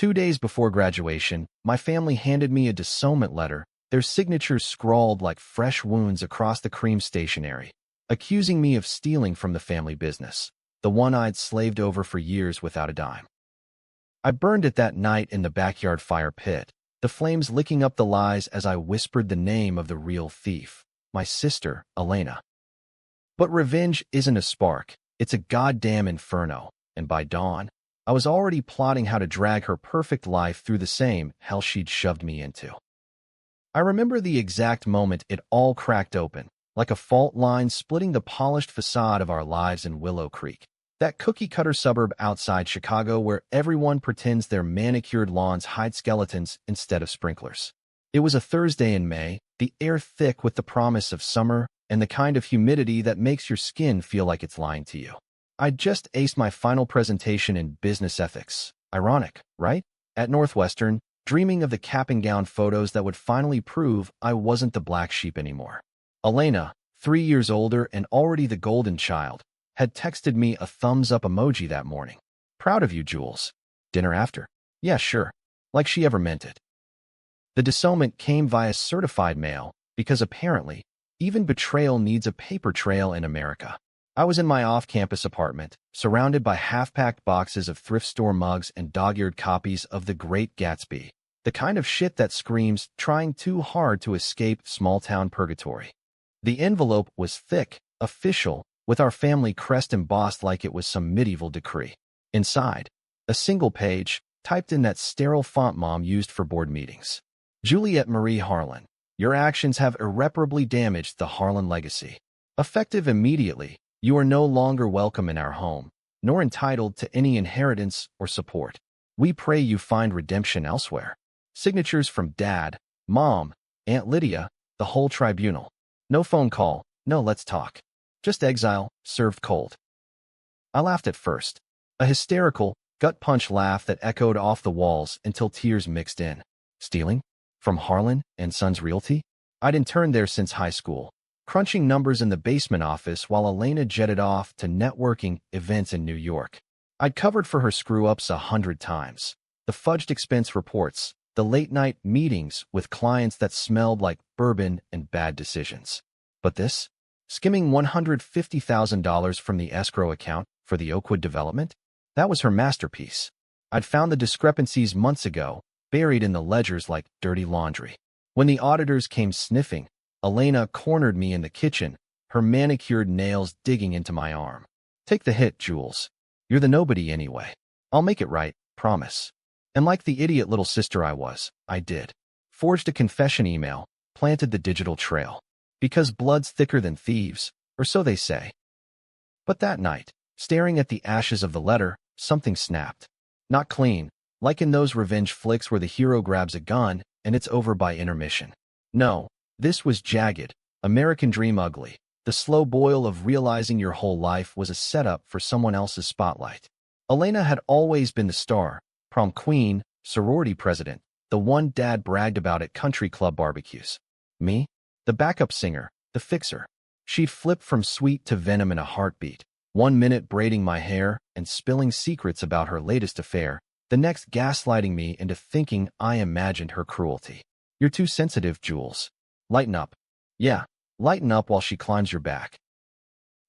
2 days before graduation, my family handed me a disownment letter, their signatures scrawled like fresh wounds across the cream stationery, accusing me of stealing from the family business, the one I'd slaved over for years without a dime. I burned it that night in the backyard fire pit, the flames licking up the lies as I whispered the name of the real thief, my sister, Elena. But revenge isn't a spark, it's a goddamn inferno, and by dawn, I was already plotting how to drag her perfect life through the same hell she'd shoved me into. I remember the exact moment it all cracked open, like a fault line splitting the polished facade of our lives in Willow Creek, that cookie-cutter suburb outside Chicago where everyone pretends their manicured lawns hide skeletons instead of sprinklers. It was a Thursday in May, the air thick with the promise of summer and the kind of humidity that makes your skin feel like it's lying to you. I'd just aced my final presentation in business ethics. Ironic, right? At Northwestern, dreaming of the cap and gown photos that would finally prove I wasn't the black sheep anymore. Elena, 3 years older and already the golden child, had texted me a thumbs-up emoji that morning. Proud of you, Jules. Dinner after? Yeah, sure. Like she ever meant it. The disownment came via certified mail because apparently, even betrayal needs a paper trail in America. I was in my off-campus apartment, surrounded by half-packed boxes of thrift store mugs and dog-eared copies of The Great Gatsby, the kind of shit that screams trying too hard to escape small-town purgatory. The envelope was thick, official, with our family crest embossed like it was some medieval decree. Inside, a single page, typed in that sterile font Mom used for board meetings. Juliette Marie Harlan, your actions have irreparably damaged the Harlan legacy. Effective immediately, you are no longer welcome in our home, nor entitled to any inheritance or support. We pray you find redemption elsewhere. Signatures from Dad, Mom, Aunt Lydia, the whole tribunal. No phone call, no let's talk. Just exile, served cold. I laughed at first, a hysterical, gut-punch laugh that echoed off the walls until tears mixed in. Stealing? From Harlan and Sons Realty? I'd interned there since high school, crunching numbers in the basement office while Elena jetted off to networking events in New York. I'd covered for her screw-ups 100 times. The fudged expense reports, the late-night meetings with clients that smelled like bourbon and bad decisions. But this? Skimming $150,000 from the escrow account for the Oakwood development? That was her masterpiece. I'd found the discrepancies months ago, buried in the ledgers like dirty laundry. When the auditors came sniffing, Elena cornered me in the kitchen, her manicured nails digging into my arm. Take the hit, Jules. You're the nobody anyway. I'll make it right, promise. And like the idiot little sister I was, I did. Forged a confession email, planted the digital trail. Because blood's thicker than thieves, or so they say. But that night, staring at the ashes of the letter, something snapped. Not clean, like in those revenge flicks where the hero grabs a gun and it's over by intermission. No, this was jagged, American dream ugly, the slow boil of realizing your whole life was a setup for someone else's spotlight. Elena had always been the star, prom queen, sorority president, the one Dad bragged about at country club barbecues. Me? The backup singer, the fixer. She'd flip from sweet to venom in a heartbeat, 1 minute braiding my hair and spilling secrets about her latest affair, the next gaslighting me into thinking I imagined her cruelty. You're too sensitive, Jules. Lighten up. Yeah, lighten up while she climbs your back.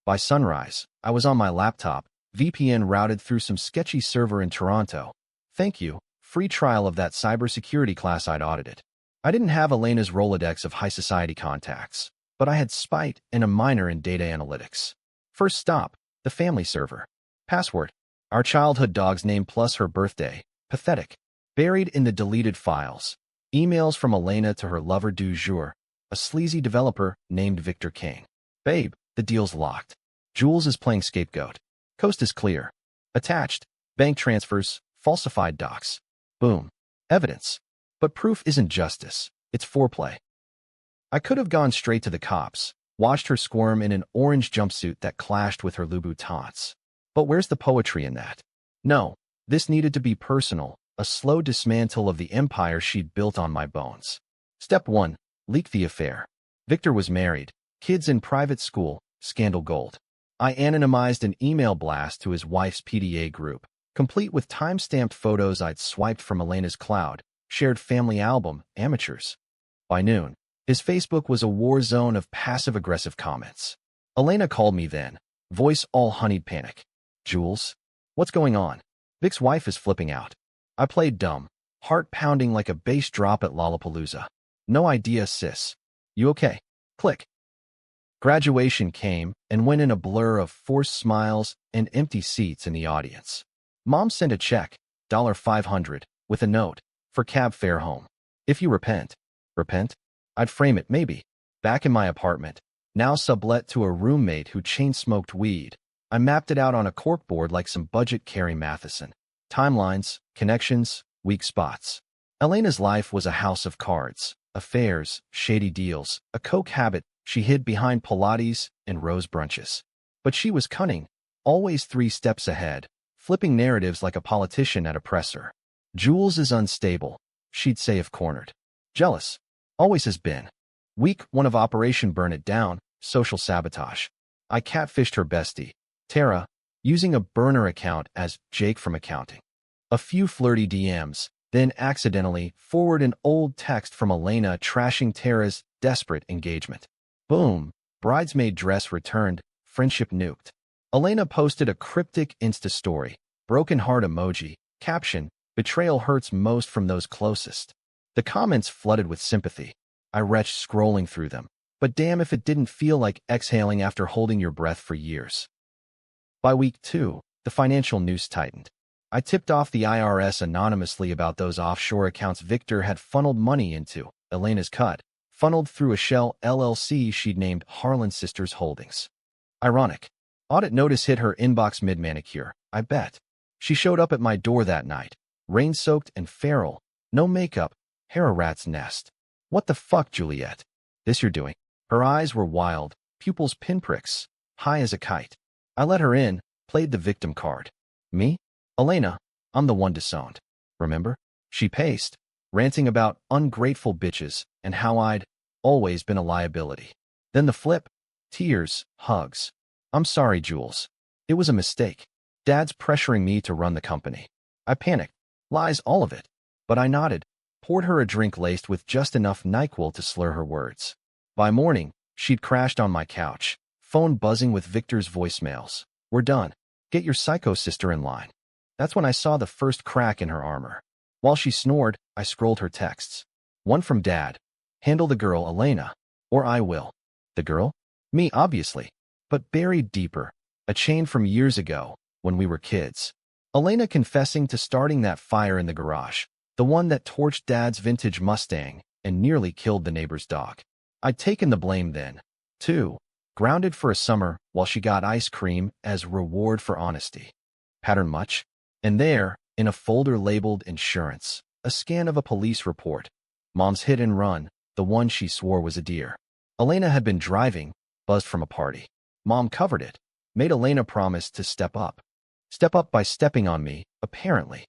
By sunrise, I was on my laptop, VPN routed through some sketchy server in Toronto. Thank you, free trial of that cybersecurity class I'd audited. I didn't have Elena's Rolodex of high society contacts, but I had spite and a minor in data analytics. First stop, the family server. Password, our childhood dog's name plus her birthday. Pathetic. Buried in the deleted files. Emails from Elena to her lover du jour, a sleazy developer named Victor King. Babe, the deal's locked. Jules is playing scapegoat. Coast is clear. Attached, bank transfers, falsified docs. Boom. Evidence. But proof isn't justice, it's foreplay. I could have gone straight to the cops, watched her squirm in an orange jumpsuit that clashed with her Louboutins. But where's the poetry in that? No, this needed to be personal, a slow dismantle of the empire she'd built on my bones. Step 1. Leak the affair. Victor was married, kids in private school, scandal gold. I anonymized an email blast to his wife's PDA group, complete with time-stamped photos I'd swiped from Elena's cloud, shared family album, amateurs. By noon, his Facebook was a war zone of passive-aggressive comments. Elena called me then, voice all honeyed panic. Jules? What's going on? Vic's wife is flipping out. I played dumb, heart pounding like a bass drop at Lollapalooza. No idea, sis. You okay? Click. Graduation came and went in a blur of forced smiles and empty seats in the audience. Mom sent a check, $500, with a note, for cab fare home. If you repent. Repent? I'd frame it, maybe. Back in my apartment, now sublet to a roommate who chain-smoked weed, I mapped it out on a corkboard like some budget Carrie Matheson. Timelines, connections, weak spots. Elena's life was a house of cards, affairs, shady deals, a coke habit she hid behind Pilates and rose brunches. But she was cunning, always 3 steps ahead, flipping narratives like a politician at a presser. Jules is unstable, she'd say if cornered. Jealous. Always has been. Week 1 of Operation Burn It Down, social sabotage. I catfished her bestie, Tara, using a burner account as Jake from accounting. A few flirty DMs, then accidentally forward an old text from Elena trashing Tara's desperate engagement. Boom, bridesmaid dress returned, friendship nuked. Elena posted a cryptic Insta story, broken heart emoji, caption, betrayal hurts most from those closest. The comments flooded with sympathy. I retched scrolling through them, but damn if it didn't feel like exhaling after holding your breath for years. By week 2, the financial noose tightened. I tipped off the IRS anonymously about those offshore accounts Victor had funneled money into. Elena's cut, funneled through a shell LLC she'd named Harlan Sisters Holdings. Ironic. Audit notice hit her inbox mid-manicure, I bet. She showed up at my door that night, rain-soaked and feral, no makeup, hair a rat's nest. What the fuck, Juliet? This you're doing? Her eyes were wild, pupils pinpricks, high as a kite. I let her in, played the victim card. Me? Elena, I'm the one disowned. Remember? She paced, ranting about ungrateful bitches and how I'd always been a liability. Then the flip, tears, hugs. I'm sorry, Jules. It was a mistake. Dad's pressuring me to run the company. I panicked. Lies, all of it. But I nodded, poured her a drink laced with just enough NyQuil to slur her words. By morning, she'd crashed on my couch, phone buzzing with Victor's voicemails. We're done. Get your psycho sister in line. That's when I saw the first crack in her armor. While she snored, I scrolled her texts. One from Dad. Handle the girl, Elena, or I will. The girl? Me, obviously. But buried deeper, a chain from years ago, when we were kids. Elena confessing to starting that fire in the garage, the one that torched Dad's vintage Mustang and nearly killed the neighbor's dog. I'd taken the blame then, too, grounded for a summer while she got ice cream as reward for honesty. Pattern much? And there, in a folder labeled insurance, a scan of a police report. Mom's hit and run, the one she swore was a deer. Elena had been driving, buzzed from a party. Mom covered it, made Elena promise to step up. Step up by stepping on me, apparently.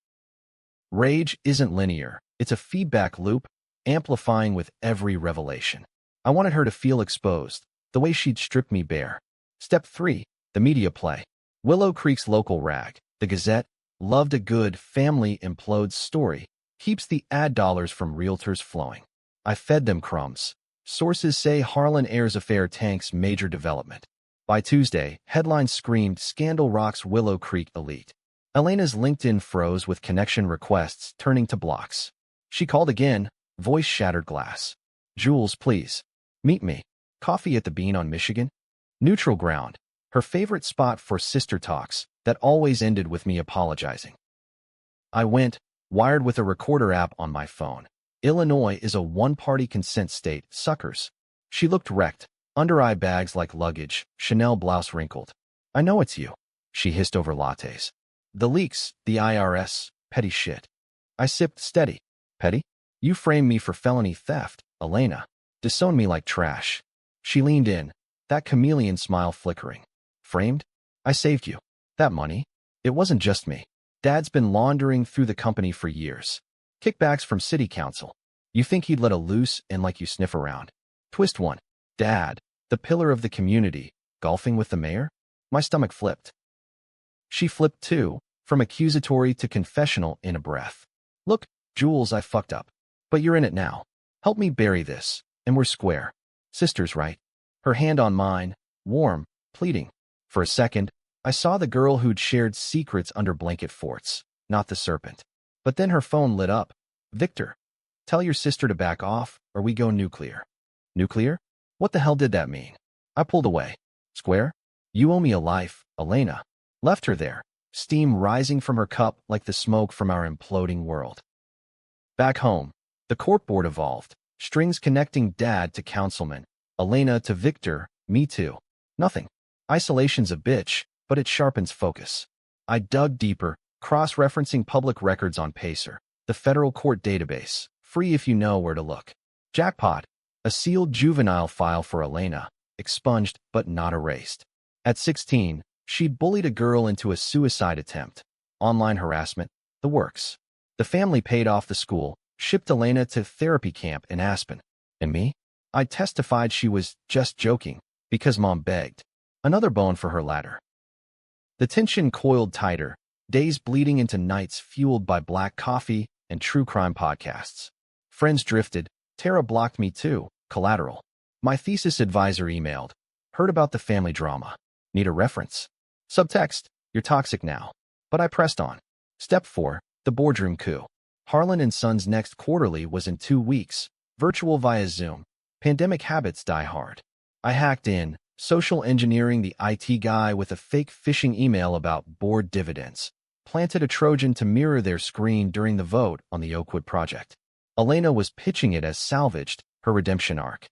Rage isn't linear, it's a feedback loop, amplifying with every revelation. I wanted her to feel exposed, the way she'd stripped me bare. Step 3, the media play. Willow Creek's local rag, the Gazette, loved a good family implodes story, keeps the ad dollars from realtors flowing. I fed them crumbs. Sources say Harlan heirs affair tanks major development. By Tuesday, headlines screamed Scandal rocks Willow Creek elite. Elena's LinkedIn froze with connection requests turning to blocks. She called again, voice shattered glass. Jules, please. Meet me. Coffee at the Bean on Michigan? Neutral ground. Her favorite spot for sister talks that always ended with me apologizing. I went, wired with a recorder app on my phone. Illinois is a one-party consent state, suckers. She looked wrecked, under-eye bags like luggage, Chanel blouse wrinkled. I know it's you, she hissed over lattes. The leaks, the IRS, petty shit. I sipped steady. Petty? You framed me for felony theft, Elena. Disowned me like trash. She leaned in, that chameleon smile flickering. Framed? I saved you. That money? It wasn't just me. Dad's been laundering through the company for years. Kickbacks from city council. You think he'd let a loose and like you sniff around? Twist 1. Dad, the pillar of the community, golfing with the mayor? My stomach flipped. She flipped too, from accusatory to confessional in a breath. Look, Jules, I fucked up. But you're in it now. Help me bury this, and we're square. Sisters, right? Her hand on mine, warm, pleading. For a second, I saw the girl who'd shared secrets under blanket forts, not the serpent. But then her phone lit up. Victor, tell your sister to back off, or we go nuclear. Nuclear? What the hell did that mean? I pulled away. Square? You owe me a life, Elena. Left her there, steam rising from her cup like the smoke from our imploding world. Back home, the court board evolved, strings connecting Dad to councilman, Elena to Victor, me too. Nothing. Isolation's a bitch, but it sharpens focus. I dug deeper, cross-referencing public records on Pacer, the federal court database, free if you know where to look. Jackpot, a sealed juvenile file for Elena, expunged but not erased. At 16, she'd bullied a girl into a suicide attempt. Online harassment, the works. The family paid off the school, shipped Elena to therapy camp in Aspen. And me? I testified she was just joking, because Mom begged. Another bone for her ladder. The tension coiled tighter, days bleeding into nights fueled by black coffee and true crime podcasts. Friends drifted. Tara blocked me too. Collateral. My thesis advisor emailed. Heard about the family drama. Need a reference. Subtext. You're toxic now. But I pressed on. Step 4. The boardroom coup. Harlan & Sons' next quarterly was in 2 weeks. Virtual via Zoom. Pandemic habits die hard. I hacked in, social engineering the IT guy with a fake phishing email about board dividends. Planted a Trojan to mirror their screen during the vote on the Oakwood project. Elena was pitching it as salvaged, her redemption arc.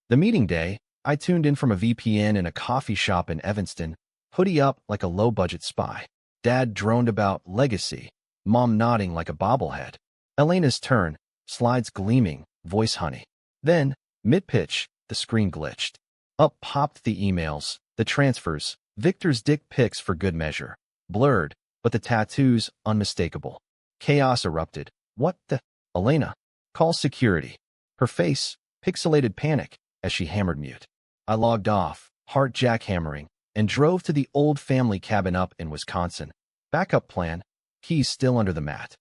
The meeting day, I tuned in from a VPN in a coffee shop in Evanston, hoodie up like a low-budget spy. Dad droned about legacy, Mom nodding like a bobblehead. Elena's turn, slides gleaming, voice honey. Then, mid-pitch, the screen glitched. Up popped the emails, the transfers, Victor's dick pics for good measure. Blurred, but the tattoos unmistakable. Chaos erupted. What the? Elena. Call security. Her face, pixelated panic, as she hammered mute. I logged off, heart jackhammering, and drove to the old family cabin up in Wisconsin. Backup plan, keys still under the mat.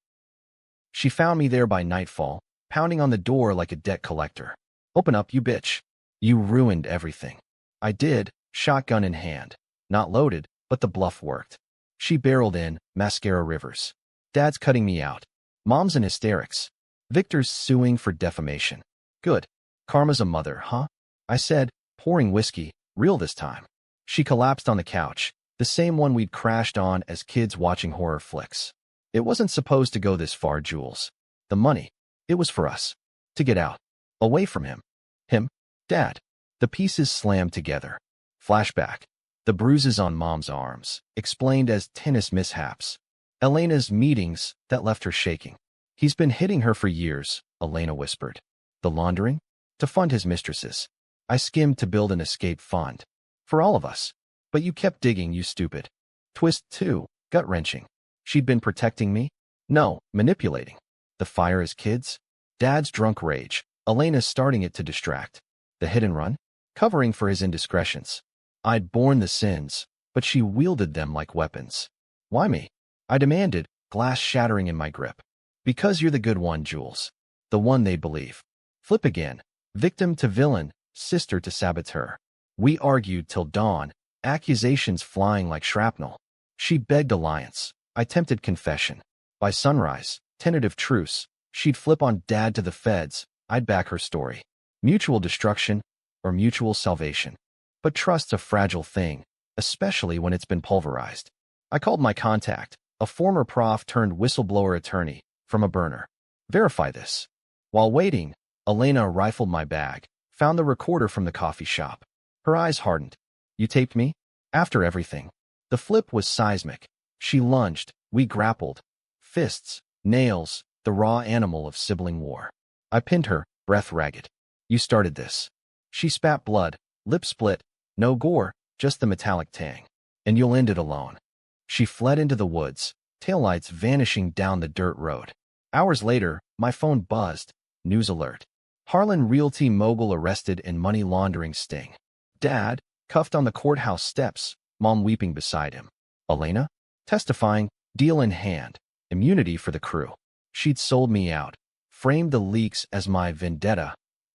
She found me there by nightfall, pounding on the door like a debt collector. Open up, you bitch. You ruined everything. I did, shotgun in hand. Not loaded, but the bluff worked. She barreled in, mascara rivers. Dad's cutting me out. Mom's in hysterics. Victor's suing for defamation. Good. Karma's a mother, huh? I said, pouring whiskey, real this time. She collapsed on the couch, the same one we'd crashed on as kids watching horror flicks. It wasn't supposed to go this far, Jules. The money. It was for us. To get out. Away from him. Him. Dad. The pieces slammed together. Flashback. The bruises on Mom's arms, explained as tennis mishaps. Elena's meetings that left her shaking. He's been hitting her for years, Elena whispered. The laundering? To fund his mistresses. I skimmed to build an escape fund. For all of us. But you kept digging, you stupid. Twist 2, gut-wrenching. She'd been protecting me? No, manipulating. The fire as kids? Dad's drunk rage. Elena's starting it to distract. The hit and run? Covering for his indiscretions. I'd borne the sins, but she wielded them like weapons. Why me? I demanded, glass shattering in my grip. Because you're the good one, Jules. The one they believe. Flip again. Victim to villain, sister to saboteur. We argued till dawn, accusations flying like shrapnel. She begged alliance. I tempted confession. By sunrise, tentative truce. She'd flip on Dad to the feds. I'd back her story. Mutual destruction or mutual salvation. But trust's a fragile thing, especially when it's been pulverized. I called my contact, a former prof turned whistleblower attorney, from a burner. Verify this. While waiting, Elena rifled my bag, found the recorder from the coffee shop. Her eyes hardened. You taped me? After everything. The flip was seismic. She lunged. We grappled. Fists, nails, the raw animal of sibling war. I pinned her, breath ragged. You started this. She spat blood, lip split, no gore, just the metallic tang. And you'll end it alone. She fled into the woods, taillights vanishing down the dirt road. Hours later, my phone buzzed. News alert. Harlan Realty mogul arrested in money laundering sting. Dad, cuffed on the courthouse steps, Mom weeping beside him. Elena? testifying, deal in hand, immunity for the crew. She'd sold me out, framed the leaks as my vendetta,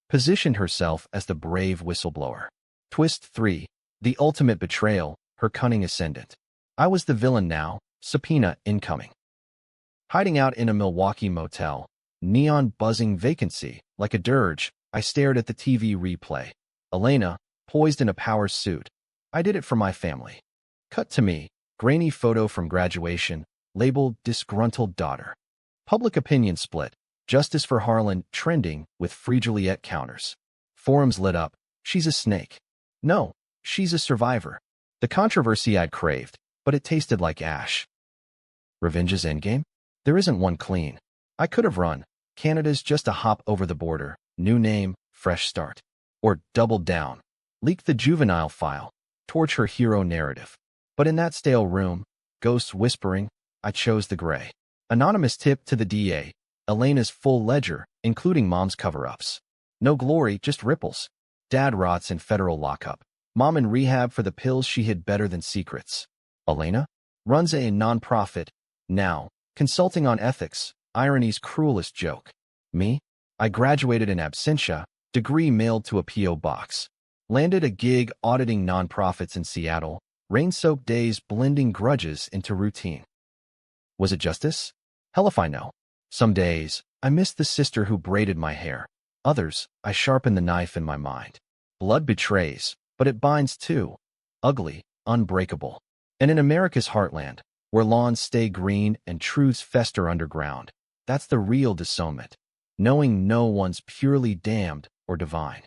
positioned herself as the brave whistleblower. Twist 3. The ultimate betrayal, her cunning ascendant. I was the villain now, subpoena incoming. Hiding out in a Milwaukee motel, neon buzzing vacancy, like a dirge, I stared at the TV replay. Elena, poised in a power suit. I did it for my family. Cut to me, grainy photo from graduation, labeled disgruntled daughter. Public opinion split. Justice for Harlan trending with Free Juliet counters. Forums lit up. She's a snake. No, she's a survivor. The controversy I'd craved, but it tasted like ash. Revenge's endgame? There isn't one clean. I could have run. Canada's just a hop over the border. New name, fresh start. Or doubled down. Leaked the juvenile file. Torch her hero narrative. But in that stale room, ghosts whispering, I chose the gray. Anonymous tip to the DA. Elena's full ledger, including mom's cover-ups. No glory, just ripples. Dad rots in federal lockup. Mom in rehab for the pills she hid better than secrets. Elena? Runs a non-profit. Now, consulting on ethics, irony's cruelest joke. Me? I graduated in absentia, degree mailed to a P.O. box. Landed a gig auditing nonprofits in Seattle, rain-soaked days blending grudges into routine. Was it justice? Hell if I know. Some days, I missed the sister who braided my hair. Others, I sharpened the knife in my mind. Blood betrays, but it binds too. Ugly, unbreakable. And in America's heartland, where lawns stay green and truths fester underground, that's the real disownment. Knowing no one's purely damned or divine.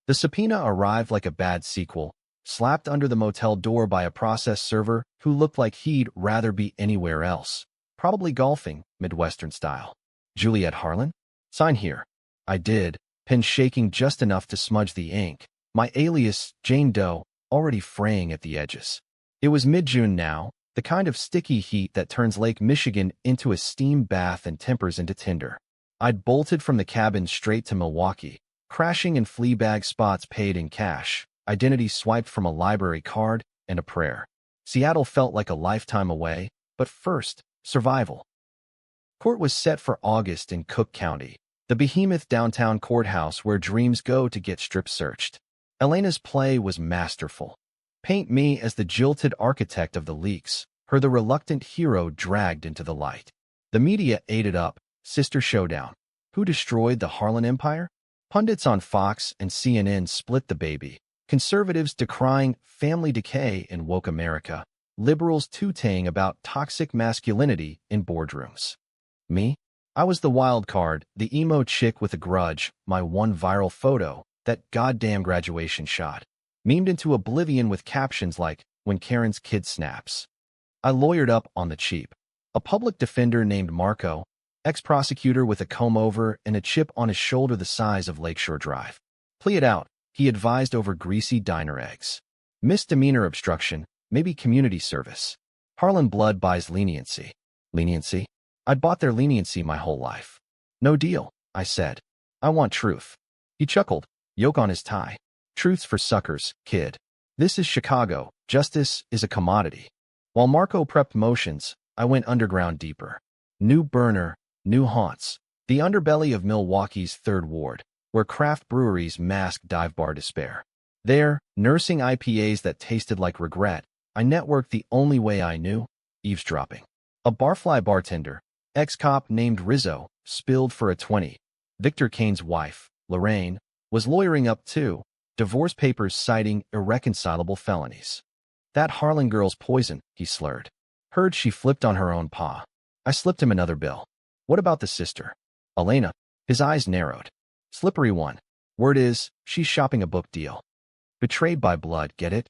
The subpoena arrived like a bad sequel, slapped under the motel door by a process server who looked like he'd rather be anywhere else. Probably golfing, Midwestern style. Juliet Harlan? Sign here. I did, pen shaking just enough to smudge the ink. My alias, Jane Doe, already fraying at the edges. It was mid-June now, the kind of sticky heat that turns Lake Michigan into a steam bath and tempers into tinder. I'd bolted from the cabin straight to Milwaukee, crashing in Fleabag spots paid in cash, identity swiped from a library card, and a prayer. Seattle felt like a lifetime away, but first, survival. Court was set for August in Cook County, the behemoth downtown courthouse where dreams go to get strip-searched. Elena's play was masterful. Paint me as the jilted architect of the leaks, her the reluctant hero dragged into the light. The media ate it up, sister showdown. Who destroyed the Harlan Empire? Pundits on Fox and CNN split the baby. Conservatives decrying family decay in woke America. Liberals tooting about toxic masculinity in boardrooms. Me? I was the wild card, the emo chick with a grudge, my one viral photo, that goddamn graduation shot. Memed into oblivion with captions like, when Karen's kid snaps. I lawyered up on the cheap. A public defender named Marco, ex-prosecutor with a comb-over and a chip on his shoulder the size of Lakeshore Drive. Plea it out, he advised over greasy diner eggs. Misdemeanor obstruction, maybe community service. Harlan blood buys leniency. Leniency? I'd bought their leniency my whole life. No deal, I said. I want truth. He chuckled, yoke on his tie. Truth's for suckers, kid. This is Chicago. Justice is a commodity. While Marco prepped motions, I went underground deeper. New burner, new haunts. The underbelly of Milwaukee's Third Ward, where craft breweries masked dive bar despair. There, nursing IPAs that tasted like regret, I networked the only way I knew, eavesdropping. A barfly bartender, ex-cop named Rizzo, spilled for a 20. Victor Kane's wife, Lorraine, was lawyering up too, divorce papers citing irreconcilable felonies. That Harlan girl's poison, he slurred. Heard she flipped on her own paw. I slipped him another bill. What about the sister? Elena. His eyes narrowed. Slippery one. Word is, she's shopping a book deal. Betrayed by blood, get it?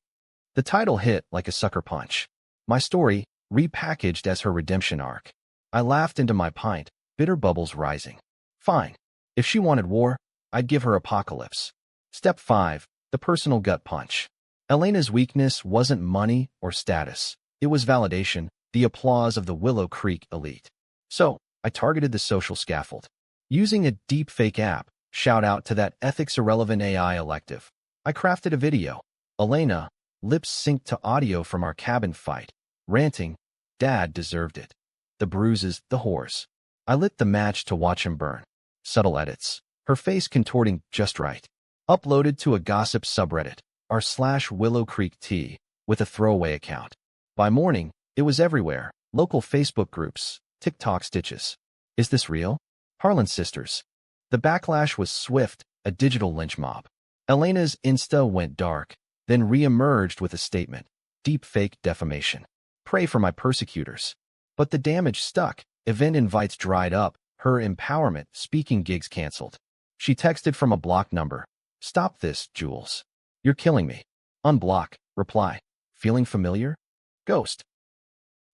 The title hit like a sucker punch. My story, repackaged as her redemption arc. I laughed into my pint, bitter bubbles rising. Fine. If she wanted war, I'd give her apocalypse. Step 5, the personal gut punch. Elena's weakness wasn't money or status. It was validation, the applause of the Willow Creek elite. So, I targeted the social scaffold. Using a deepfake app, shout out to that ethics-irrelevant AI elective, I crafted a video. Elena, lips synced to audio from our cabin fight, ranting, Dad deserved it. The bruises, the whores. I lit the match to watch him burn. Subtle edits. Her face contorting just right. Uploaded to a gossip subreddit, r/Willow Creek Tea, with a throwaway account. By morning, it was everywhere. Local Facebook groups, TikTok stitches. Is this real? Harlan sisters. The backlash was swift, a digital lynch mob. Elena's Insta went dark, then re-emerged with a statement. Deepfake defamation. Pray for my persecutors. But the damage stuck. Event invites dried up. Her empowerment speaking gigs canceled. She texted from a blocked number. Stop this, Jules. You're killing me. Unblock. Reply. Feeling familiar? Ghost.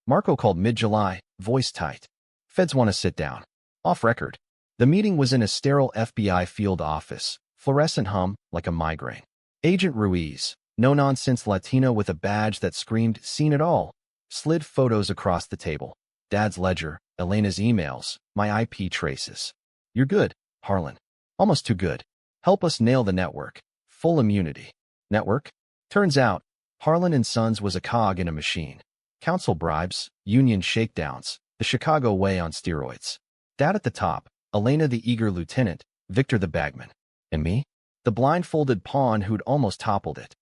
Marco called mid-July, voice tight. Feds want to sit down. Off record. The meeting was in a sterile FBI field office. Fluorescent hum, like a migraine. Agent Ruiz, no-nonsense Latina with a badge that screamed, seen it all, slid photos across the table. Dad's ledger, Elena's emails, my IP traces. You're good, Harlan. Almost too good. Help us nail the network. Full immunity. Network? Turns out, Harlan and Sons was a cog in a machine. Council bribes, union shakedowns, the Chicago way on steroids. Dad at the top, Elena the eager lieutenant, Victor the bagman. And me? The blindfolded pawn who'd almost toppled it.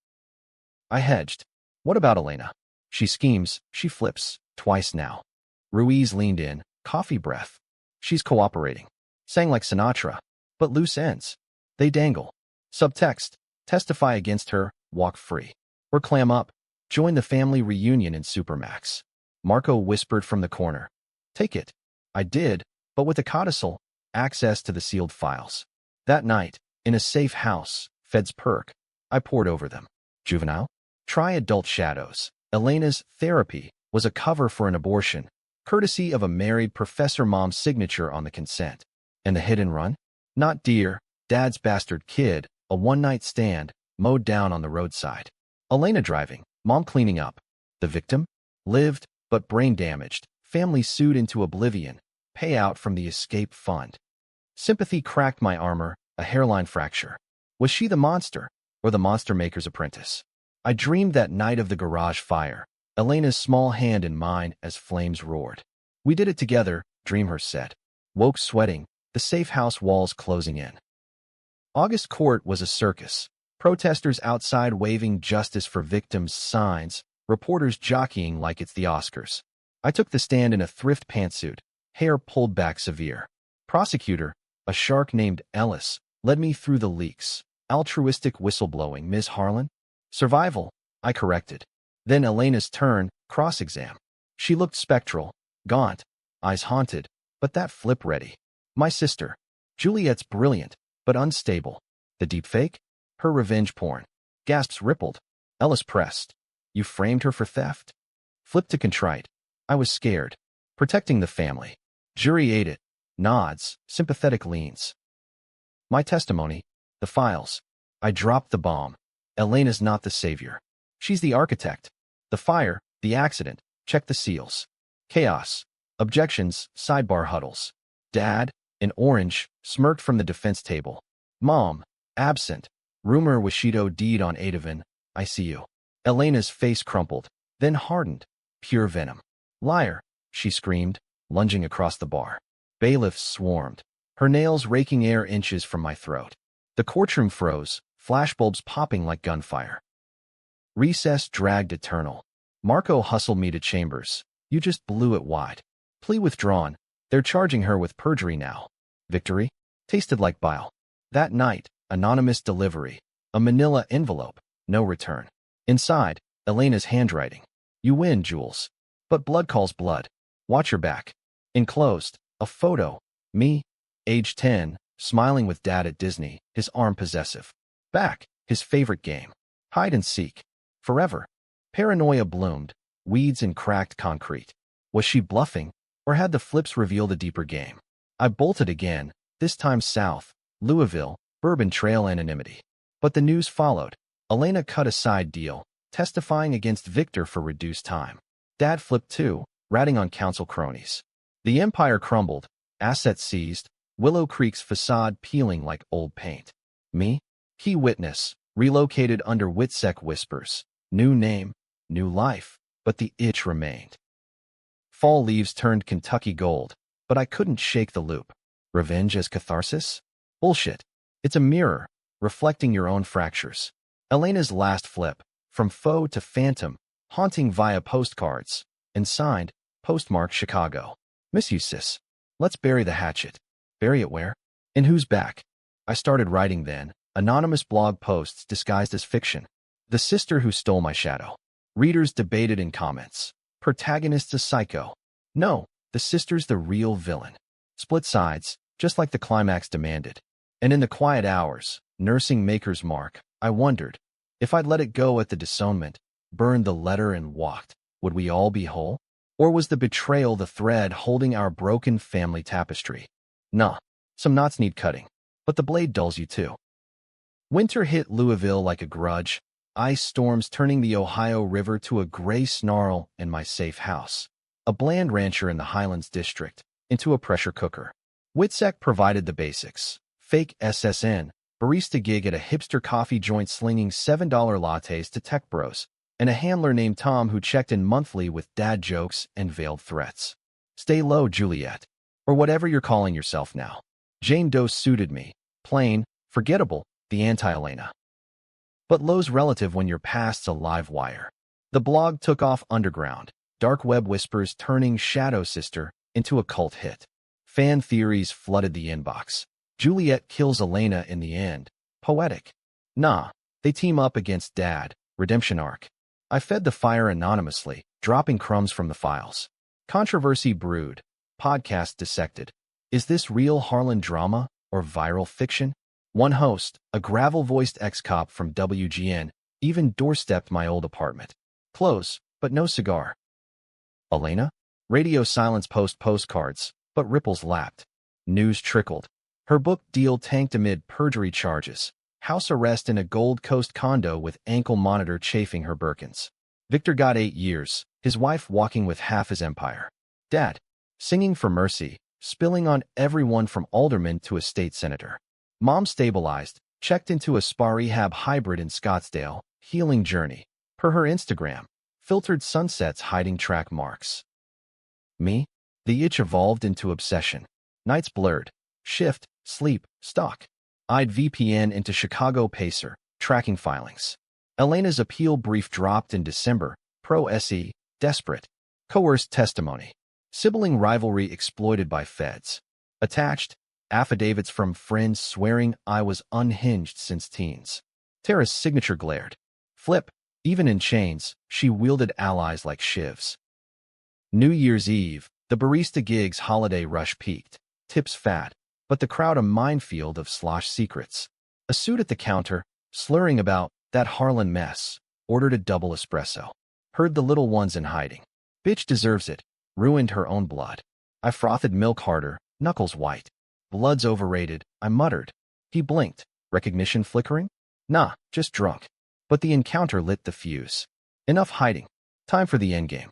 I hedged. What about Elena? She schemes, she flips, twice now. Ruiz leaned in, coffee breath. She's cooperating. Sang like Sinatra. But loose ends. They dangle. Subtext. Testify against her, walk free. Or clam up. Join the family reunion in Supermax. Marco whispered from the corner. Take it. I did, but with a codicil, access to the sealed files. That night, in a safe house, Fed's perk, I poured over them. Juvenile? Try adult shadows. Elena's therapy was a cover for an abortion, courtesy of a married professor mom's signature on the consent. And the hit and run? Not dear, Dad's bastard kid, a one-night stand, mowed down on the roadside. Elena driving, Mom cleaning up. The victim? Lived, but brain damaged, family sued into oblivion, payout from the escape fund. Sympathy cracked my armor, a hairline fracture. Was she the monster, or the monster maker's apprentice? I dreamed that night of the garage fire, Elena's small hand in mine as flames roared. We did it together, Dreamher said. Woke sweating, the safe house walls closing in. August Court was a circus. Protesters outside waving justice for victims signs, reporters jockeying like it's the Oscars. I took the stand in a thrift pantsuit, hair pulled back severe. Prosecutor, a shark named Ellis, led me through the leaks. Altruistic whistleblowing, Ms. Harlan? Survival, I corrected. Then Elena's turn, cross-exam. She looked spectral, gaunt, eyes haunted, but that flip ready. My sister. Juliet's brilliant, but unstable. The deepfake? Her revenge porn. Gasps rippled. Ellis pressed. You framed her for theft? Flipped to contrite. I was scared. Protecting the family. Jury ate it. Nods, sympathetic leans. My testimony. The files. I dropped the bomb. Elena's not the savior. She's the architect. The fire, the accident. Check the seals. Chaos. Objections, sidebar huddles. Dad, in orange, smirked from the defense table. Mom, absent. Rumor Washido deed on Adavan. I see you. Elena's face crumpled, then hardened. Pure venom. Liar, she screamed, lunging across the bar. Bailiffs swarmed, her nails raking air inches from my throat. The courtroom froze, flashbulbs popping like gunfire. Recess dragged eternal. Marco hustled me to chambers. You just blew it wide. Plea withdrawn. They're charging her with perjury now. Victory? Tasted like bile. That night, anonymous delivery. A manila envelope. No return. Inside, Elena's handwriting. You win, Jules. But blood calls blood. Watch your back. Enclosed, a photo. Me, age 10, smiling with Dad at Disney, his arm possessive. Back, his favorite game. Hide and seek. Forever. Paranoia bloomed, weeds and cracked concrete. Was she bluffing, or had the flips revealed a deeper game? I bolted again, this time south, Louisville, Bourbon Trail anonymity. But the news followed. Elena cut a side deal, testifying against Victor for reduced time. Dad flipped too, ratting on council cronies. The empire crumbled, assets seized, Willow Creek's facade peeling like old paint. Me? Key witness, relocated under Witsec whispers. New name, new life, but the itch remained. Fall leaves turned Kentucky gold, but I couldn't shake the loop. Revenge as catharsis? Bullshit. It's a mirror, reflecting your own fractures. Elena's last flip, from foe to phantom, haunting via postcards, and signed, postmarked Chicago. Miss you, sis. Let's bury the hatchet. Bury it where? In whose back? I started writing then, anonymous blog posts disguised as fiction. The sister who stole my shadow. Readers debated in comments. Protagonist's a psycho. No, the sister's the real villain. Split sides, just like the climax demanded. And in the quiet hours, nursing Maker's Mark, I wondered, if I'd let it go at the disownment, burned the letter and walked, would we all be whole? Or was the betrayal the thread holding our broken family tapestry? Nah, some knots need cutting, but the blade dulls you too. Winter hit Louisville like a grudge, ice storms turning the Ohio River to a gray snarl and my safe house, a bland rancher in the Highlands District, into a pressure cooker. Witsec provided the basics. Fake SSN, barista gig at a hipster coffee joint slinging $7 lattes to tech bros, and a handler named Tom who checked in monthly with dad jokes and veiled threats. Stay low, Juliet. Or whatever you're calling yourself now. Jane Doe suited me. Plain, forgettable, the anti-Elena. But low's relative when your past's a live wire. The blog took off underground, dark web whispers turning Shadow Sister into a cult hit. Fan theories flooded the inbox. Juliet kills Elena in the end. Poetic. Nah, they team up against Dad. Redemption arc. I fed the fire anonymously, dropping crumbs from the files. Controversy brewed. Podcast dissected. Is this real Harlan drama or viral fiction? One host, a gravel-voiced ex-cop from WGN, even doorstepped my old apartment. Close, but no cigar. Elena? Radio silence postcards, but ripples lapped. News trickled. Her book deal tanked amid perjury charges. House arrest in a Gold Coast condo with ankle monitor chafing her Birkins. Victor got 8 years, his wife walking with half his empire. Dad, singing for mercy, spilling on everyone from alderman to a state senator. Mom stabilized, checked into a spa rehab hybrid in Scottsdale, healing journey. Per her Instagram, filtered sunsets hiding track marks. Me? The itch evolved into obsession. Nights blurred. Shift, sleep, stalk. I'd VPN into Chicago Pacer, tracking filings. Elena's appeal brief dropped in December. Pro SE, desperate. Coerced testimony. Sibling rivalry exploited by feds. Attached, affidavits from friends swearing I was unhinged since teens. Tara's signature glared. Flip, even in chains, she wielded allies like shivs. New Year's Eve, the barista gig's holiday rush peaked. Tips fat, but the crowd a minefield of slosh secrets. A suit at the counter, slurring about that Harlan mess, ordered a double espresso. Heard the little ones in hiding. Bitch deserves it. Ruined her own blood. I frothed milk harder, knuckles white. Blood's overrated, I muttered. He blinked. Recognition flickering? Nah, just drunk. But the encounter lit the fuse. Enough hiding. Time for the endgame.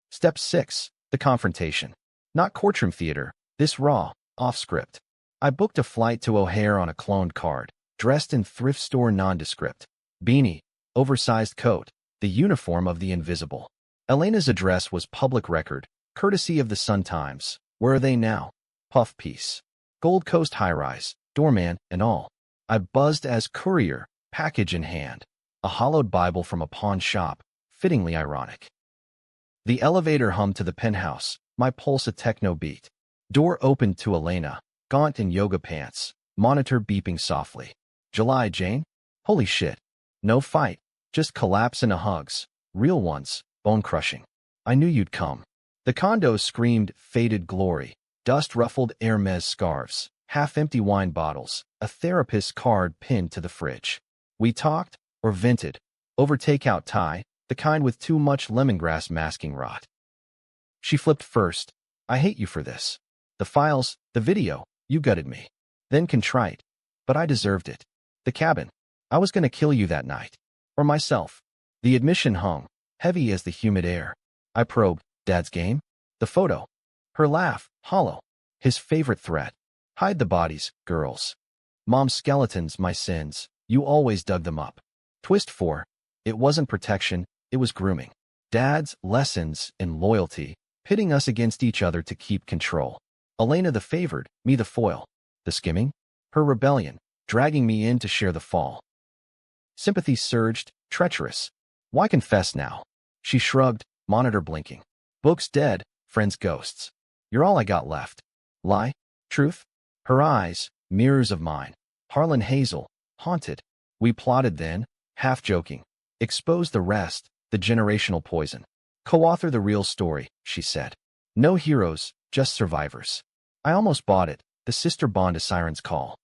Step 6. The confrontation. Not courtroom theater, this raw, off-script. I booked a flight to O'Hare on a cloned card, dressed in thrift store nondescript. Beanie, oversized coat, the uniform of the invisible. Elena's address was public record, courtesy of the Sun-Times. Where are they now? Puff piece. Gold Coast high-rise, doorman, and all. I buzzed as courier, package in hand. A hollowed Bible from a pawn shop, fittingly ironic. The elevator hummed to the penthouse, my pulse a techno beat. Door opened to Elena, gaunt in yoga pants, monitor beeping softly. July, Jane? Holy shit. No fight, just collapse into hugs. Real ones, bone-crushing. I knew you'd come. The condo screamed faded glory, dust-ruffled Hermes scarves, half-empty wine bottles, a therapist's card pinned to the fridge. We talked, or vented, over takeout Thai, the kind with too much lemongrass masking rot. She flipped first. I hate you for this. The files, the video, you gutted me. Then contrite. But I deserved it. The cabin. I was going to kill you that night. Or myself. The admission hung, heavy as the humid air. I probed, Dad's game? The photo. Her laugh, hollow. His favorite threat. Hide the bodies, girls. Mom's skeletons, my sins. You always dug them up. Twist 4. It wasn't protection, it was grooming. Dad's lessons in loyalty, pitting us against each other to keep control. Elena the favored, me the foil. The skimming? Her rebellion, dragging me in to share the fall. Sympathy surged, treacherous. Why confess now? She shrugged, monitor blinking. Books dead, friends ghosts. You're all I got left. Lie? Truth? Her eyes, mirrors of mine. Harlan Hazel, haunted. We plotted then, half joking. Expose the rest, the generational poison. Co-author the real story, she said. No heroes, just survivors. I almost bought it, the sister bond to Siren's Call.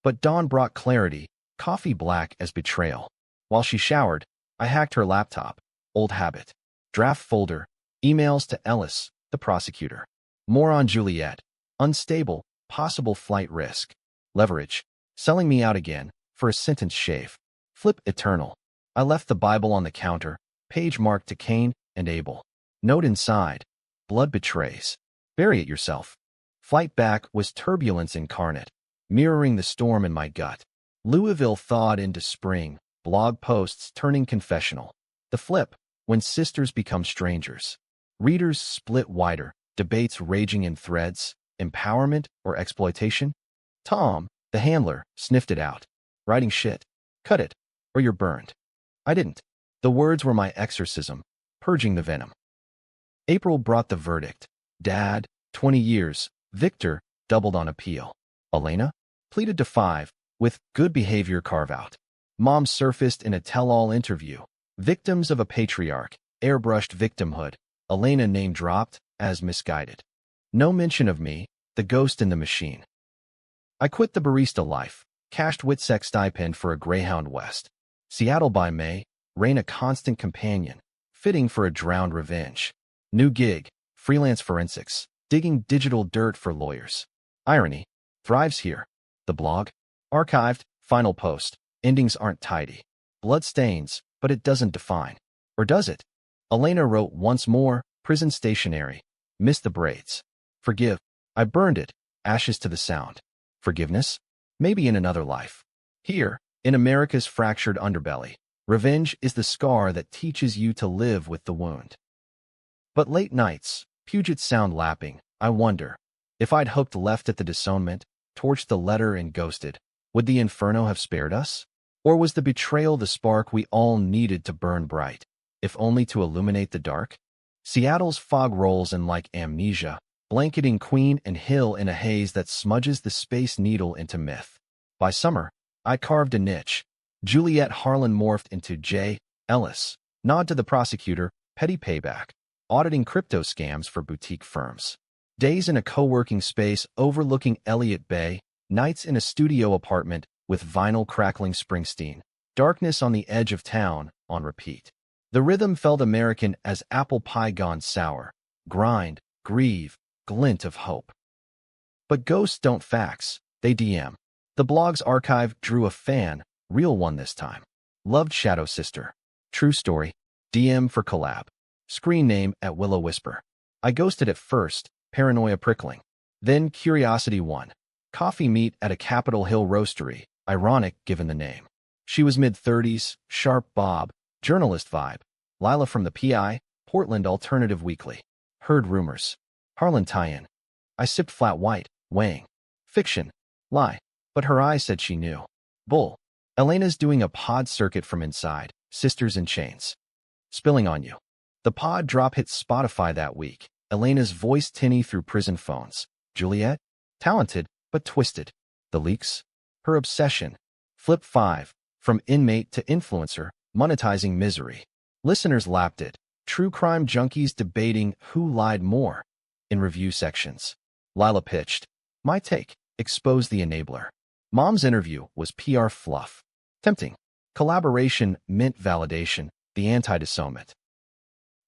But dawn brought clarity, coffee black as betrayal. While she showered, I hacked her laptop. Old habit. Draft folder. Emails to Ellis, the prosecutor. More on Juliet. Unstable, possible flight risk. Leverage. Selling me out again, for a sentence shave. Flip eternal. I left the Bible on the counter, page marked to Cain and Abel. Note inside. Blood betrays. Bury it yourself. Flight back was turbulence incarnate, mirroring the storm in my gut. Louisville thawed into spring, blog posts turning confessional. The flip, when sisters become strangers. Readers split wider, debates raging in threads, empowerment or exploitation. Tom, the handler, sniffed it out. Writing shit. Cut it, or you're burned. I didn't. The words were my exorcism, purging the venom. April brought the verdict. Dad, 20 years. Victor, doubled on appeal. Elena, pleaded to 5, with good behavior carve-out. Mom surfaced in a tell-all interview. Victims of a patriarch, airbrushed victimhood. Elena name-dropped as misguided. No mention of me, the ghost in the machine. I quit the barista life, cashed Witsec stipend for a Greyhound West. Seattle by May, Rain a constant companion, fitting for a drowned revenge. New gig, freelance forensics, digging digital dirt for lawyers. Irony, thrives here. The blog, archived, final post, endings aren't tidy. Blood stains, but it doesn't define. Or does it? Elena wrote once more, prison stationery. Missed the braids. Forgive. I burned it, ashes to the sound. Forgiveness? Maybe in another life. Here, in America's fractured underbelly, revenge is the scar that teaches you to live with the wound. But late nights, Puget Sound lapping, I wonder, if I'd hooked left at the disownment, torched the letter and ghosted, would the inferno have spared us? Or was the betrayal the spark we all needed to burn bright, if only to illuminate the dark? Seattle's fog rolls in like amnesia, blanketing Queen and Hill in a haze that smudges the Space Needle into myth. By summer, I carved a niche. Juliet Harlan morphed into J. Ellis, nod to the prosecutor, petty payback, auditing crypto scams for boutique firms. Days in a co-working space overlooking Elliott Bay, nights in a studio apartment with vinyl crackling Springsteen, darkness on the edge of town, on repeat. The rhythm felt American as apple pie gone sour, grind, grieve, glint of hope. But ghosts don't fax, they DM. The blog's archive drew a fan, real one this time. Loved Shadow Sister. True story. DM for collab. Screen name at Willow Whisper. I ghosted at first, paranoia prickling. Then curiosity won. Coffee meet at a Capitol Hill roastery, ironic given the name. She was mid-30s, sharp bob, journalist vibe. Lila from the PI, Portland Alternative Weekly. Heard rumors. Harlan tie-in. I sipped flat white, weighing. Fiction. Lie. But her eyes said she knew. Bull. Elena's doing a pod circuit from inside, Sisters in Chains. Spilling on you. The pod drop hit Spotify that week. Elena's voice tinny through prison phones. Juliet? Talented, but twisted. The leaks? Her obsession. Flip 5. From inmate to influencer, monetizing misery. Listeners lapped it. True crime junkies debating who lied more. In review sections. Lila pitched. My take. Expose the enabler. Mom's interview was PR fluff. Tempting. Collaboration meant validation, the anti-disownment.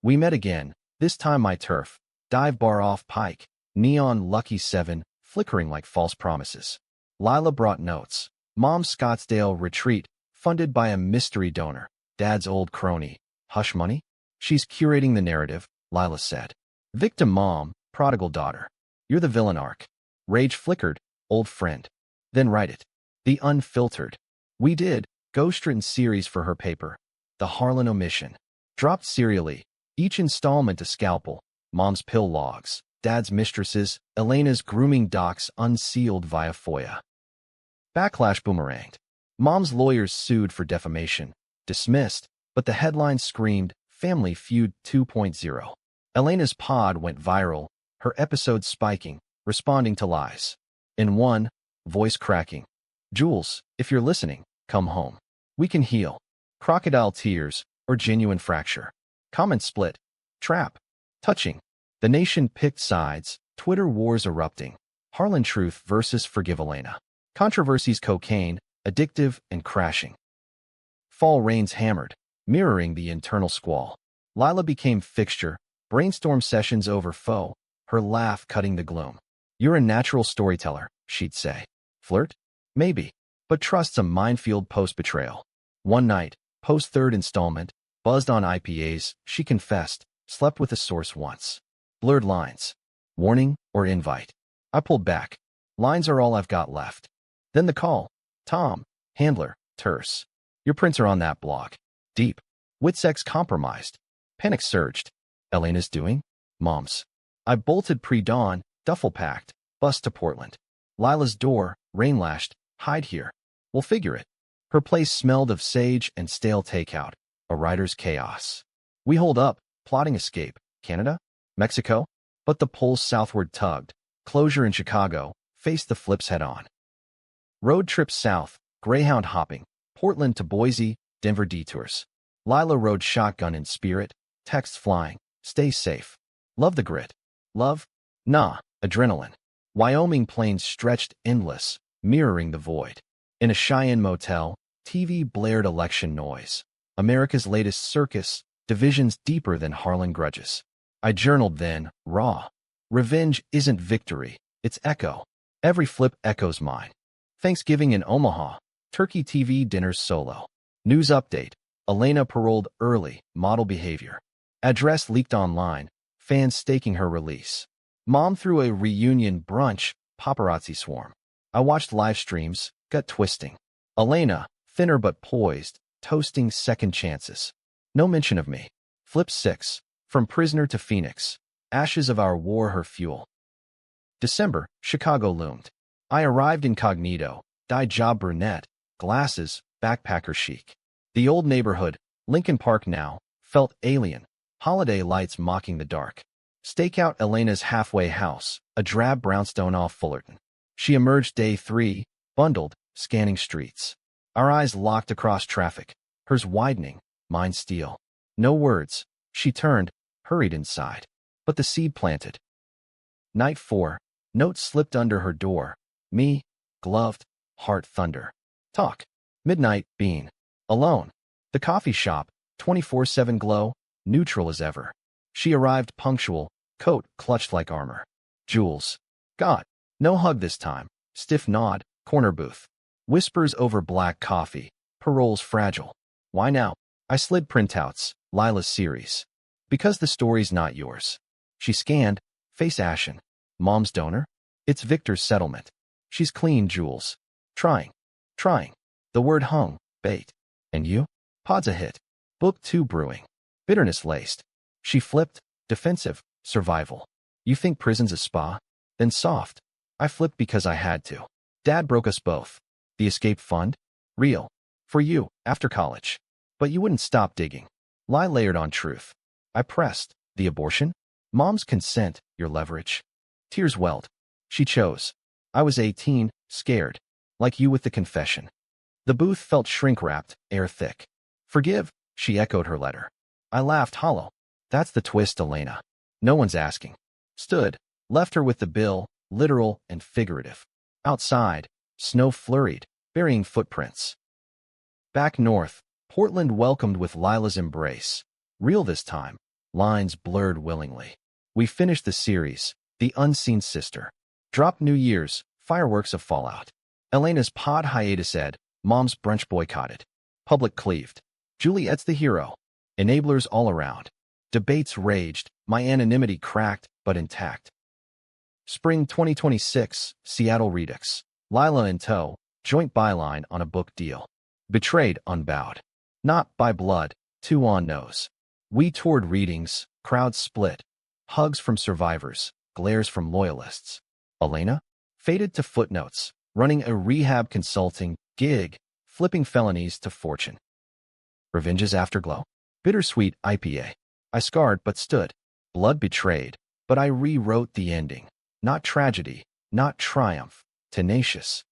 We met again, this time my turf. Dive bar off Pike. Neon Lucky 7, flickering like false promises. Lila brought notes. Mom's Scottsdale retreat, funded by a mystery donor. Dad's old crony. Hush money? She's curating the narrative, Lila said. Victim mom, prodigal daughter. You're the villain arc. Rage flickered, old friend. Then write it. The Unfiltered. We did, ghost-written series for her paper. The Harlan Omission. Dropped serially, each installment a scalpel, Mom's pill logs, Dad's mistresses, Elena's grooming docs unsealed via FOIA. Backlash boomeranged. Mom's lawyers sued for defamation, dismissed, but the headline screamed, Family Feud 2.0. Elena's pod went viral, her episodes spiking, responding to lies. In one, voice cracking. Jules, if you're listening, come home. We can heal. Crocodile tears, or genuine fracture. Comment split. Trap. Touching. The nation picked sides, Twitter wars erupting. Harlan Truth versus Forgive Elena. Controversies cocaine, addictive, and crashing. Fall rains hammered, mirroring the internal squall. Lila became fixture, brainstorm sessions over foe, her laugh cutting the gloom. You're a natural storyteller, she'd say. Flirt? Maybe. But trust's a minefield post-betrayal. One night, post-third installment, buzzed on IPAs, she confessed, slept with a source once. Blurred lines. Warning or invite. I pulled back. Lines are all I've got left. Then the call. Tom, handler, terse. Your prints are on that blog. Deep. Witsex compromised. Panic surged. Elena's doing? Mom's. I bolted pre-dawn, duffel packed, bus to Portland. Lila's door, rain lashed, hide here. We'll figure it. Her place smelled of sage and stale takeout, a writer's chaos. We holed up, plotting escape. Canada? Mexico? But the poles southward tugged. Closure in Chicago, faced the flips head-on. Road trips south, Greyhound hopping, Portland to Boise, Denver detours. Lila rode shotgun in spirit, texts flying, stay safe. Love the grit. Love? Nah, adrenaline. Wyoming plains stretched endless, mirroring the void. In a Cheyenne motel, TV blared election noise. America's latest circus, divisions deeper than Harlan grudges. I journaled then, raw. Revenge isn't victory, it's echo. Every flip echoes mine. Thanksgiving in Omaha, turkey TV dinners solo. News update, Elena paroled early, model behavior. Address leaked online, fans staking her release. Mom threw a reunion brunch, paparazzi swarm. I watched live streams, gut twisting. Elena, thinner but poised, toasting second chances. No mention of me. Flip 6, from prisoner to phoenix. Ashes of our war her fuel. December, Chicago loomed. I arrived incognito, dyed job brunette, glasses, backpacker chic. The old neighborhood, Lincoln Park now, felt alien, holiday lights mocking the dark. Stake out Elena's halfway house, a drab brownstone off Fullerton. She emerged day 3, bundled, scanning streets. Our eyes locked across traffic, hers widening, mine steel. No words. She turned, hurried inside. But the seed planted. Night 4, note slipped under her door. Me, gloved, heart thunder. Talk. Midnight, bean. Alone. The coffee shop, 24/7 glow, neutral as ever. She arrived punctual, coat clutched like armor. Jules. God. No hug this time. Stiff nod, corner booth. Whispers over black coffee. Parole's fragile. Why now? I slid printouts, Lila's series. Because the story's not yours. She scanned, face ashen. Mom's donor? It's Victor's settlement. She's clean, Jules. Trying. The word hung, bait. And you? Pod's a hit. Book 2 brewing. Bitterness laced. She flipped, defensive, survival. You think prison's a spa? Then soft. I flipped because I had to. Dad broke us both. The escape fund? Real. For you, after college. But you wouldn't stop digging. Lie layered on truth. I pressed. The abortion? Mom's consent, your leverage. Tears welled. She chose. I was 18, scared. Like you with the confession. The booth felt shrink-wrapped, air thick. Forgive, she echoed her letter. I laughed hollow. That's the twist, Elena. No one's asking. Stood, left her with the bill, literal and figurative. Outside, snow flurried, burying footprints. Back north, Portland welcomed with Lila's embrace. Real this time, lines blurred willingly. We finished the series, The Unseen Sister. Dropped New Year's, fireworks of fallout. Elena's pod hiatus ed, Mom's brunch boycotted. Public cleaved. Juliet's the hero. Enablers all around. Debates raged, my anonymity cracked, but intact. Spring 2026, Seattle Redux. Lila in tow, joint byline on a book deal. Betrayed unbowed. Not by blood, 2 on nose. We toured readings, crowds split. Hugs from survivors, glares from loyalists. Elena? Faded to footnotes, running a rehab consulting gig, flipping felonies to fortune. Revenge's afterglow. Bittersweet IPA. I scarred but stood. Blood betrayed, but I rewrote the ending. Not tragedy, not triumph, tenacious.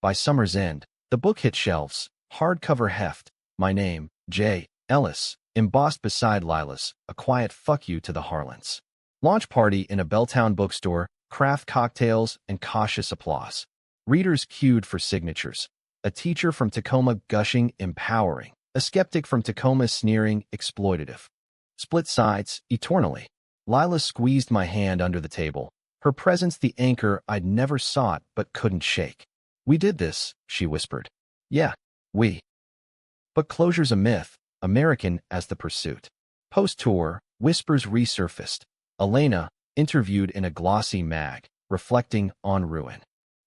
By summer's end, the book hit shelves, hardcover heft, my name, J. Ellis, embossed beside Lila's, a quiet fuck you to the Harlans. Launch party in a Belltown bookstore, craft cocktails, and cautious applause. Readers queued for signatures. A teacher from Tacoma gushing, empowering. A skeptic from Tacoma sneering, exploitative. Split sides, eternally. Lila squeezed my hand under the table, her presence the anchor I'd never sought but couldn't shake. We did this, she whispered. Yeah, we. But closure's a myth, American as the pursuit. Post-tour, whispers resurfaced. Elena, interviewed in a glossy mag, reflecting on ruin.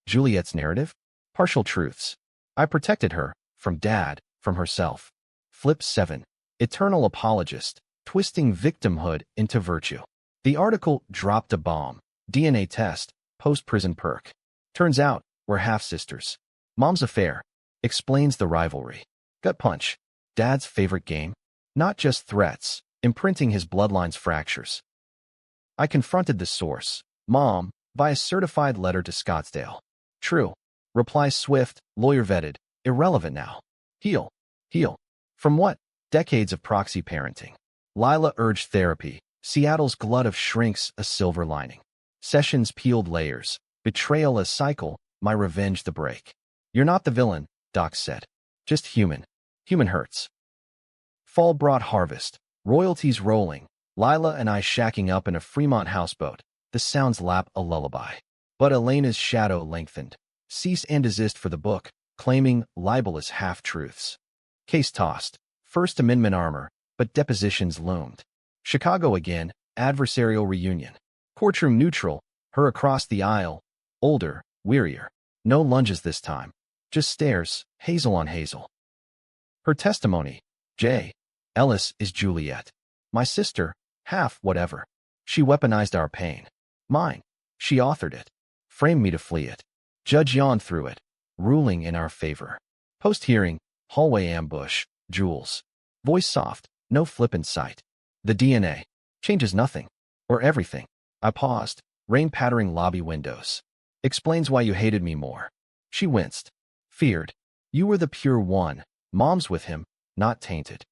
Juliet's narrative? Partial truths. I protected her, from Dad, from herself. Flip 7. Eternal apologist, twisting victimhood into virtue. The article dropped a bomb. DNA test, post-prison perk. Turns out, we're half-sisters. Mom's affair. Explains the rivalry. Gut punch. Dad's favorite game. Not just threats, imprinting his bloodline's fractures. I confronted the source. Mom, via certified letter to Scottsdale. True. Reply swift, lawyer vetted. Irrelevant now. Heal. Heal. From what? Decades of proxy parenting. Lila urged therapy. Seattle's glut of shrinks a silver lining. Sessions peeled layers. Betrayal a cycle, my revenge the break. You're not the villain, Doc said. Just human. Human hurts. Fall brought harvest. Royalties rolling. Lila and I shacking up in a Fremont houseboat. The sounds lap a lullaby. But Elena's shadow lengthened. Cease and desist for the book, claiming libelous half-truths. Case tossed. First Amendment armor, but depositions loomed. Chicago again, adversarial reunion. Courtroom neutral, her across the aisle. Older, wearier. No lunges this time. Just stares, hazel on hazel. Her testimony. J. Ellis is Juliet. My sister, half whatever. She weaponized our pain. Mine. She authored it. Framed me to flee it. Judge yawned through it, ruling in our favor. Post-hearing, hallway ambush, Jules. Voice soft, no flip in sight. The DNA. Changes nothing. Or everything. I paused, rain pattering lobby windows. Explains why you hated me more. She winced. Feared. You were the pure one. Mom's with him, not tainted.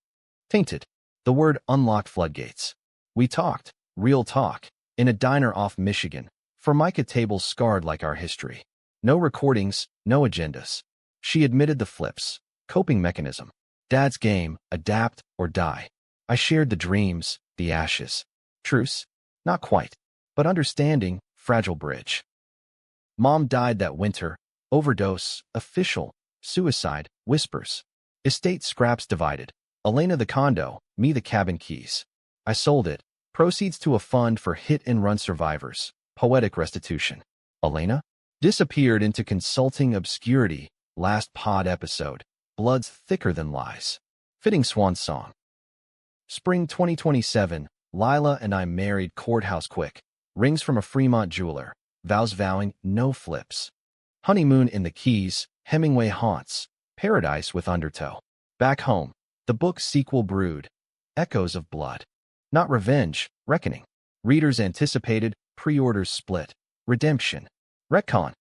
Tainted. The word unlocked floodgates. We talked, real talk, in a diner off Michigan, Formica tables scarred like our history. No recordings, no agendas. She admitted the flips. Coping mechanism. Dad's game, adapt or die. I shared the dreams, the ashes. Truce? Not quite. But understanding, fragile bridge. Mom died that winter. Overdose, official, suicide, whispers. Estate scraps divided. Elena the condo, me the cabin keys. I sold it. Proceeds to a fund for hit-and-run survivors. Poetic restitution. Elena? Disappeared into consulting obscurity. Last pod episode. Blood's thicker than lies. Fitting swan song. Spring 2027. Lila and I married courthouse quick. Rings from a Fremont jeweler. Vows vowing no flips. Honeymoon in the Keys. Hemingway haunts. Paradise with undertow. Back home. The book's sequel brewed. Echoes of blood. Not revenge, reckoning. Readers anticipated, pre-orders split. Redemption. Retcon.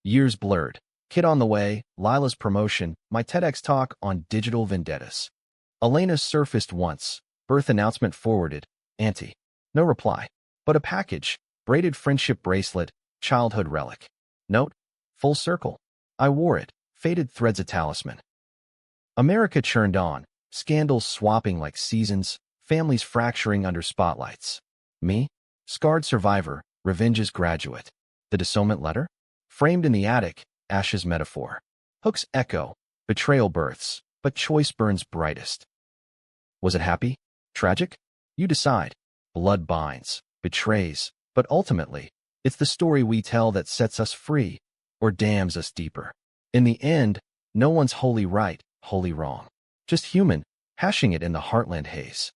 Years blurred. Kid on the way, Lila's promotion, my TEDx talk on digital vendettas. Elena surfaced once. Birth announcement forwarded. Auntie. No reply. But a package. Braided friendship bracelet. Childhood relic. Note. Full circle. I wore it. Faded threads a talisman. America churned on. Scandals swapping like seasons. Families fracturing under spotlights. Me? Scarred survivor. Revenge's graduate. The dissonant letter? Framed in the attic. Ashes metaphor. Hook's echo. Betrayal births. But choice burns brightest. Was it happy? Tragic? You decide. Blood binds. Betrays. But ultimately, it's the story we tell that sets us free. Or damns us deeper. In the end, no one's wholly right, wholly wrong. Just human, hashing it in the heartland haze.